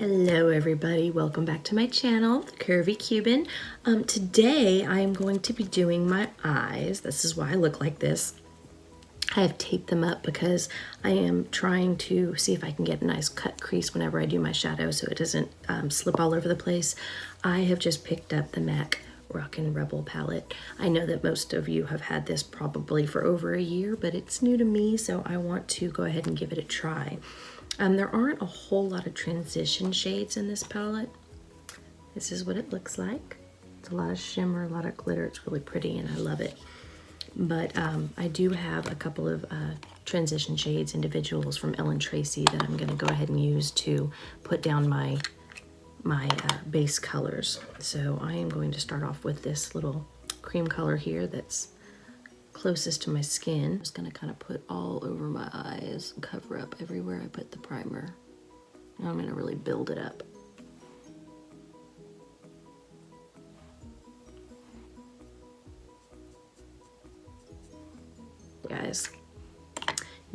Hello everybody, welcome back to my channel, the Curvy Cuban. Today I am going to be doing my eyes. This is why I look like this. I have taped them up because I am trying to see if I can get a nice cut crease whenever I do my shadow so it doesn't slip all over the place. I have just picked up the MAC Rockin Rebel palette. I know that most of you have had this probably for over a year, but it's new to me, so I want to go ahead and give it a try. There aren't a whole lot of transition shades in this palette. This is what it looks like. It's a lot of shimmer, a lot of glitter. It's really pretty and I love it. But I do have a couple of transition shades, individuals from Ellen Tracy that I'm gonna go ahead and use to put down my base colors. So I am going to start off with this little cream color here that's closest to my skin. I'm just gonna kind of put all over my eyes, cover up everywhere I put the primer. Now I'm gonna really build it up. Guys,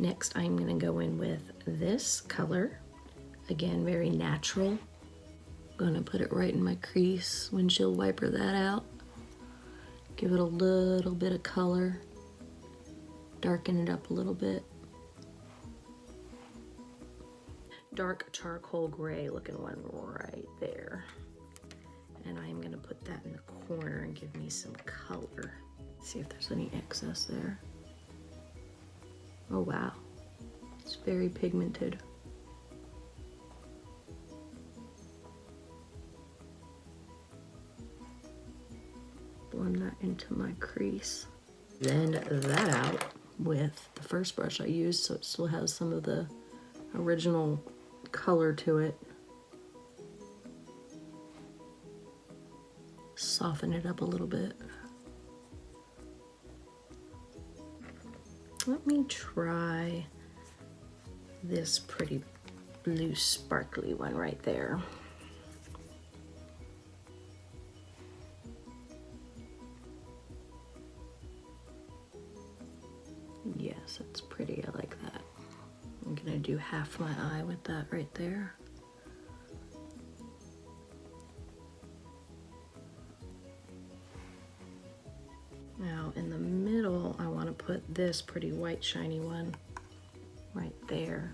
next I'm gonna go in with this color. Again, very natural. Gonna put it right in my crease, windshield wiper that out. Give it a little bit of color. Darken it up a little bit. Dark charcoal gray looking one right there. And I am gonna put that in the corner and give me some color. See if there's any excess there. Oh wow, it's very pigmented. Blend that into my crease. Blend that out with the first brush I used so it still has some of the original color to it. Soften it up a little bit. Let me try this pretty blue sparkly one right there. Yes, it's pretty, I like that. I'm gonna do half my eye with that right there. Now in the middle, I wanna put this pretty white shiny one right there.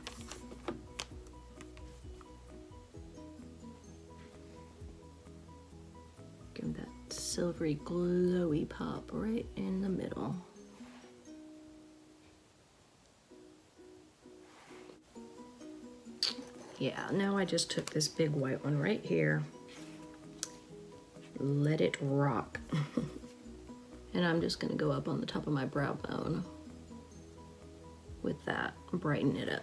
Give that silvery glowy pop right in the middle. Yeah, now I just took this big white one right here, let it rock. And I'm just gonna go up on the top of my brow bone with that, brighten it up.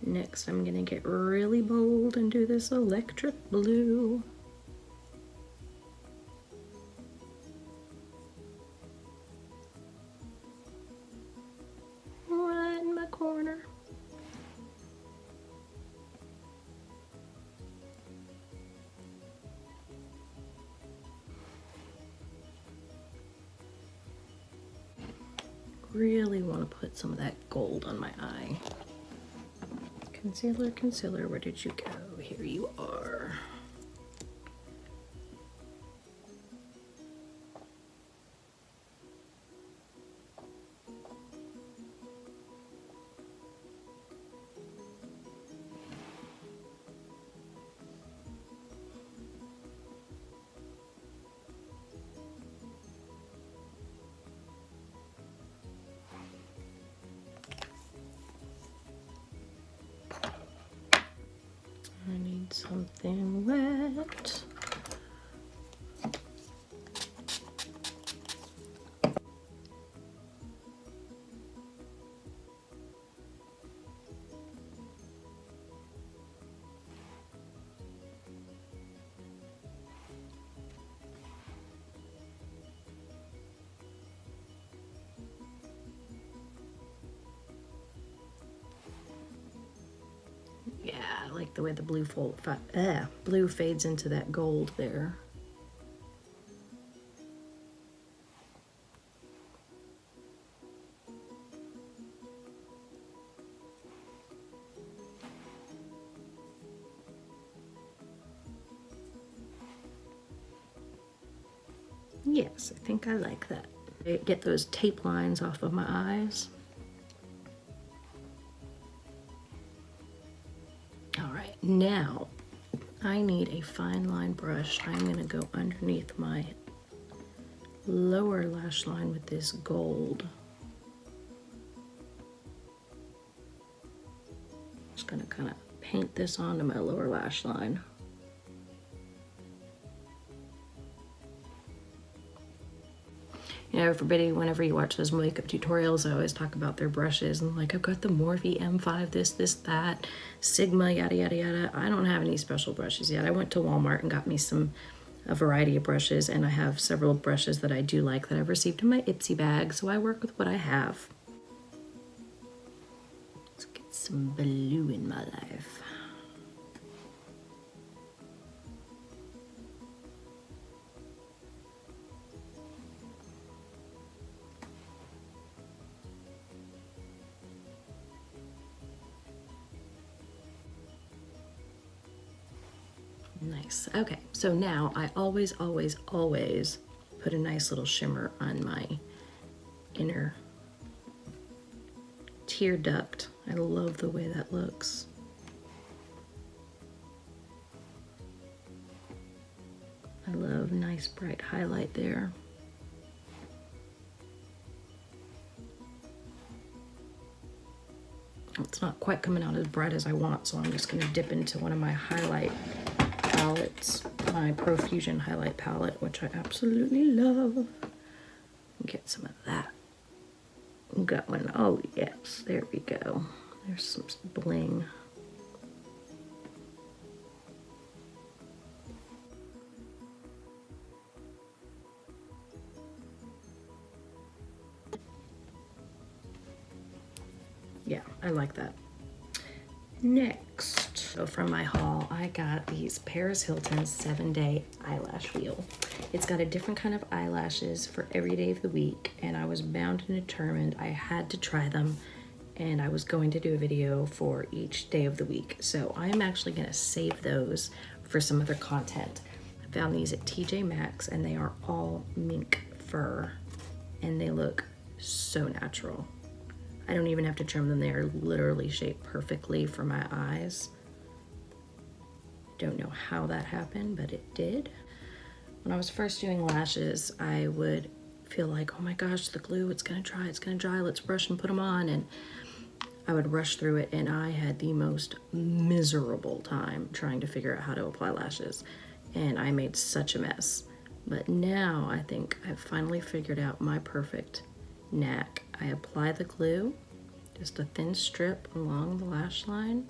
Next, I'm gonna get really bold and do this electric blue. Corner. Really want to put some of that gold on my eye. Concealer, concealer, where did you go? Here you are. I need something wet. Yeah, I like the way the blue fades into that gold there. Yes, I think I like that. Get those tape lines off of my eyes. All right, now I need a fine line brush. I'm gonna go underneath my lower lash line with this gold. Just gonna kind of paint this onto my lower lash line. You know, everybody, whenever you watch those makeup tutorials, I always talk about their brushes and like, I've got the Morphe M5, this, that, Sigma, yada, yada, yada. I don't have any special brushes yet. I went to Walmart and got me a variety of brushes, and I have several brushes that I do like that I've received in my Ipsy bag, so I work with what I have. Let's get some blue in my life. Nice. Okay, so now I always put a nice little shimmer on my inner tear duct. I love the way that looks. I love nice bright highlight there. It's not quite coming out as bright as I want, so I'm just going to dip into one of my highlight palettes, my Profusion highlight palette, which I absolutely love. Get some of that going. Oh yes, there we go. There's some bling. Yeah, I like that. Next, so from my haul, I got these Paris Hilton 7-day eyelash wheel. It's got a different kind of eyelashes for every day of the week, and I was bound and determined I had to try them, and I was going to do a video for each day of the week. So I'm actually going to save those for some other content. I found these at TJ Maxx, and they are all mink fur, and they look so natural. I don't even have to trim them. They are literally shaped perfectly for my eyes. Don't know how that happened, but it did. When I was first doing lashes, I would feel like, oh my gosh, the glue, it's gonna dry, let's brush and put them on. And I would rush through it, and I had the most miserable time trying to figure out how to apply lashes. And I made such a mess. But now I think I've finally figured out my perfect knack. I apply the glue, just a thin strip along the lash line.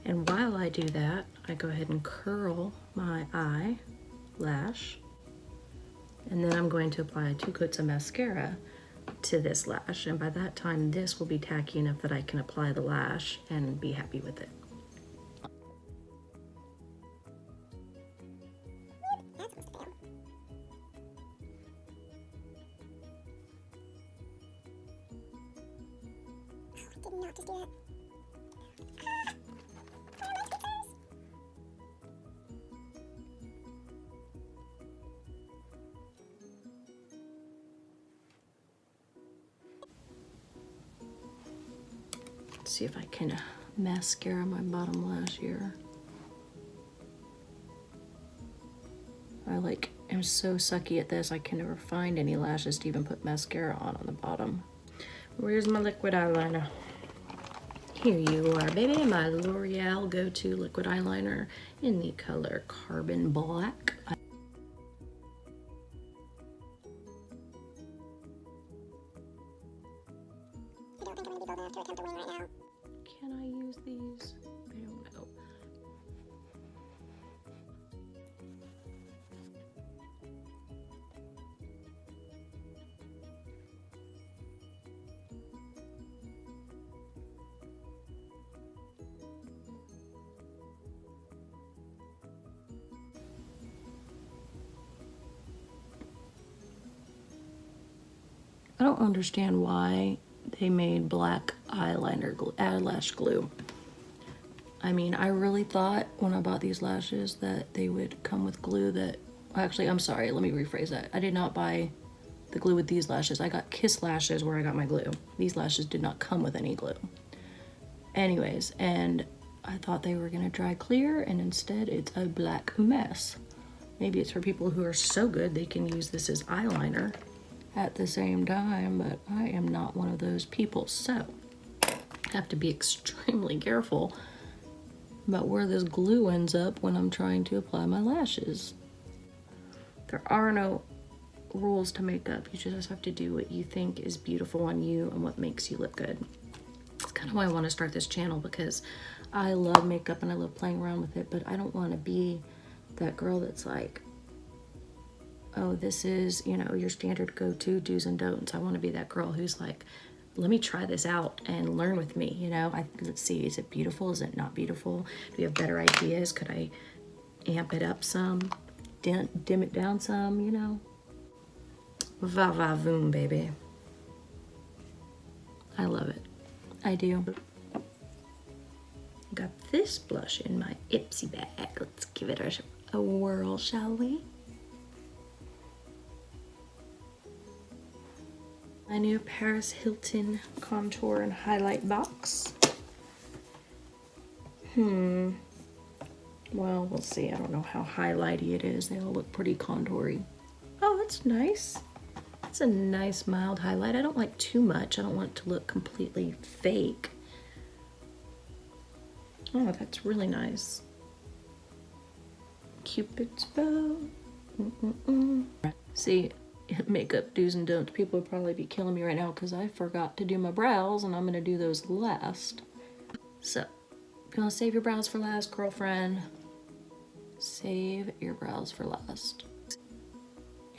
And while I do that, I go ahead and curl my eyelash. And then I'm going to apply 2 coats of mascara to this lash. And by that time, this will be tacky enough that I can apply the lash and be happy with it. Let's see if I can mascara my bottom lash here. I am so sucky at this, I can never find any lashes to even put mascara on the bottom. Where's my liquid eyeliner? Here you are, baby, my L'Oreal go-to liquid eyeliner in the color Carbon Black. Can I use these? I don't know. I don't understand why they made black eyelash glue. I mean, I really thought when I bought these lashes that they would come with glue that Actually, I'm sorry, let me rephrase that. I did not buy the glue with these lashes. I got Kiss lashes where I got my glue. These lashes did not come with any glue. Anyways, and I thought they were gonna dry clear, and instead it's a black mess. Maybe it's for people who are so good they can use this as eyeliner at the same time, but I am not one of those people, so I have to be extremely careful about where this glue ends up when I'm trying to apply my lashes. There are no rules to makeup. You just have to do what you think is beautiful on you and what makes you look good. It's kind of why I want to start this channel, because I love makeup and I love playing around with it, but I don't want to be that girl that's like, oh, this is, you know, your standard go-to do's and don'ts. I want to be that girl who's like, let me try this out and learn with me, you know? Let's see, is it beautiful? Is it not beautiful? Do you have better ideas? Could I amp it up some? Dim it down some, you know? Va va voom, baby. I love it. I do. Got this blush in my Ipsy bag. Let's give it a whirl, shall we? My new Paris Hilton contour and highlight box. Well, we'll see. I don't know how highlighty it is. They all look pretty contoury. Oh, that's nice. That's a nice mild highlight. I don't like too much. I don't want it to look completely fake. Oh, that's really nice. Cupid's bow. See, makeup do's and don'ts. People would probably be killing me right now because I forgot to do my brows, and I'm going to do those last. So, if you want to save your brows for last, girlfriend, save your brows for last.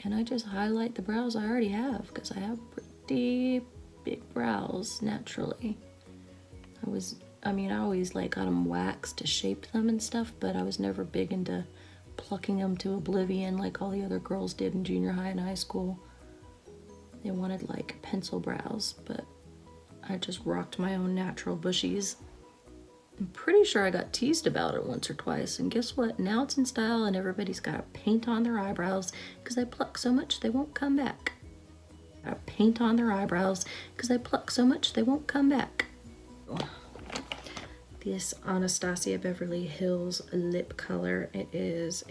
And I just highlight the brows I already have because I have pretty big brows naturally. I always like got them waxed to shape them and stuff, but I was never big into plucking them to oblivion like all the other girls did in junior high and high school. They wanted like pencil brows, but I just rocked my own natural bushies. I'm pretty sure I got teased about it once or twice, and guess what? Now it's in style and everybody's got to paint on their eyebrows because they pluck so much they won't come back. Got to paint on their eyebrows because they pluck so much they won't come back. This Anastasia Beverly Hills lip color. It's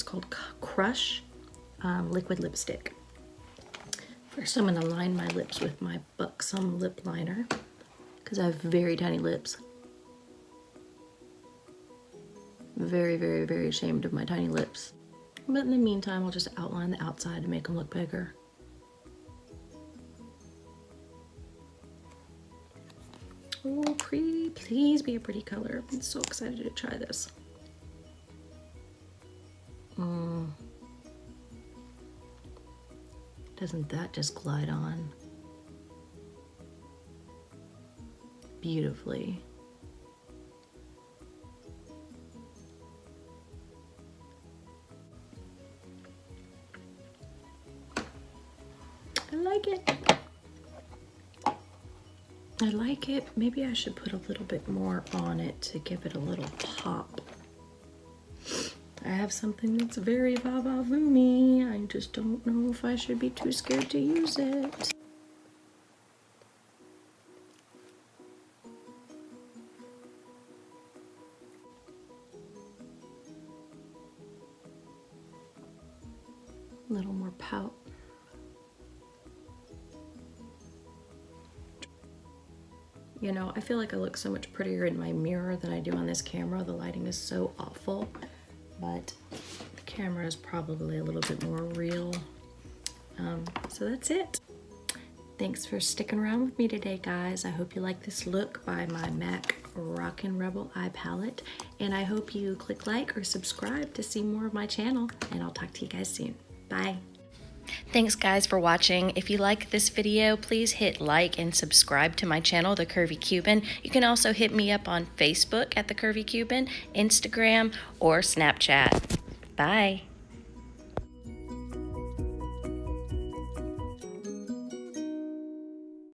called Crush liquid lipstick. First, I'm gonna line my lips with my Buxom lip liner because I have very tiny lips. Very, very, very ashamed of my tiny lips. But in the meantime, I'll just outline the outside to make them look bigger. Oh, pretty, please be a pretty color. I'm so excited to try this. Doesn't that just glide on beautifully? I like it. I like it. Maybe I should put a little bit more on it to give it a little pop. I have something that's very va-va-voomy. I just don't know if I should be too scared to use it. A little more pout. You know, I feel like I look so much prettier in my mirror than I do on this camera. The lighting is so awful, but the camera is probably a little bit more real. So that's it. Thanks for sticking around with me today, guys. I hope you like this look by my MAC Rockin Rebel eye palette, and I hope you click like or subscribe to see more of my channel, and I'll talk to you guys soon. Bye. Thanks guys for watching. If you like this video, please hit like and subscribe to my channel, The Curvy Cuban. You can also hit me up on Facebook at The Curvy Cuban, Instagram, or Snapchat. Bye.